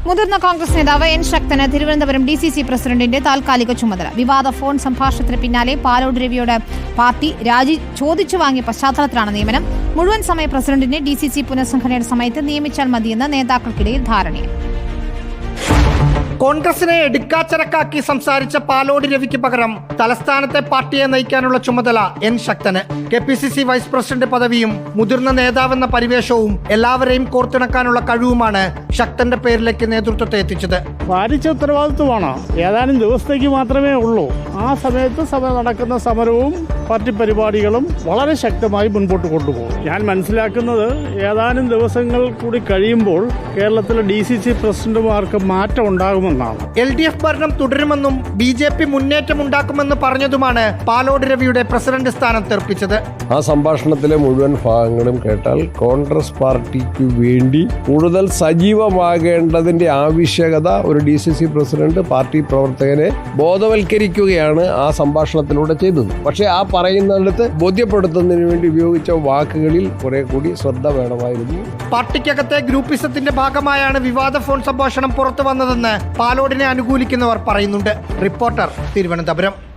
മുതിർന്ന കോൺഗ്രസ് നേതാവ് എൻ ശക്തന് തിരുവനന്തപുരം DCC പ്രസിഡന്റിന്റെ താൽക്കാലിക ചുമതല. വിവാദ ഫോൺ സംഭാഷണത്തിന് പിന്നാലെ പാലോട് രവിയോട് പാർട്ടി രാജി ചോദിച്ചു വാങ്ങിയ പശ്ചാത്തലത്തിലാണ് നിയമനം. മുഴുവൻ സമയ പ്രസിഡന്റിനെ DCC പുനഃസംഘടനയുടെ സമയത്ത് നിയമിച്ചാൽ മതിയെന്ന് നേതാക്കൾക്കിടയിൽ ധാരണയാണ്. കോൺഗ്രസിനെ എടുക്കാച്ചരക്കാക്കി സംസാരിച്ച പാലോട് രവിക്ക് പകരം തലസ്ഥാനത്തെ പാർട്ടിയെ നയിക്കാനുള്ള ചുമതല എൻ ശക്തന്. KPCC വൈസ് പ്രസിഡന്റ് പദവിയും മുതിർന്ന നേതാവെന്ന പരിവേഷവും എല്ലാവരെയും കോർത്തിണക്കാനുള്ള കഴിവുമാണ് ശക്തന്റെ പേരിലേക്ക് നേതൃത്വത്തെ എത്തിച്ചത്. ഭാരിച്ച ഉത്തരവാദിത്വമാണ്. ഏതാനും ദിവസത്തേക്ക് മാത്രമേ ഉള്ളൂ. ആ സമയത്ത് നടക്കുന്ന സമരവും പാർട്ടി പരിപാടികളും വളരെ ശക്തമായി മുൻപോട്ട് കൊണ്ടുപോകും. ഞാൻ മനസ്സിലാക്കുന്നത് ഏതാനും ദിവസങ്ങൾ കൂടി കഴിയുമ്പോൾ കേരളത്തിലെ DCC പ്രസിഡന്റുമാർക്ക് മാറ്റം ഉണ്ടാകുമെന്നാണ്. LDF ഭരണം തുടരുമെന്നും BJP മുന്നേറ്റം ഉണ്ടാക്കുമെന്ന് പറഞ്ഞതുമാണ് പാലോട് രവിയുടെ പ്രസിഡന്റ് സ്ഥാനം തെറിപ്പിച്ചത്. ആ സംഭാഷണത്തിലെ മുഴുവൻ ഭാഗങ്ങളും കേട്ടാൽ കോൺഗ്രസ് പാർട്ടിക്ക് വേണ്ടി കൂടുതൽ സജീവമാകേണ്ടതിന്റെ ആവശ്യകത ഒരു DCC പ്രസിഡന്റ് പാർട്ടി പ്രവർത്തകനെ ബോധവൽക്കരിക്കുകയാണ് ആ സംഭാഷണത്തിലൂടെ ചെയ്തത്. പക്ഷേ ആ പറയുന്നിടത്ത് ബോധ്യപ്പെടുത്തുന്നതിന് വേണ്ടി ഉപയോഗിച്ച വാക്കുകളിൽ കുറെ കൂടി ശ്രദ്ധ വേണമായിരുന്നു. പാർട്ടിക്കകത്തെ ഗ്രൂപ്പിസത്തിന്റെ ഭാഗമായാണ് വിവാദ ഫോൺ സംഭാഷണം പുറത്തു വന്നതെന്ന് പാലോടിനെ അനുകൂലിക്കുന്നവർ പറയുന്നുണ്ട്. റിപ്പോർട്ടർ, തിരുവനന്തപുരം.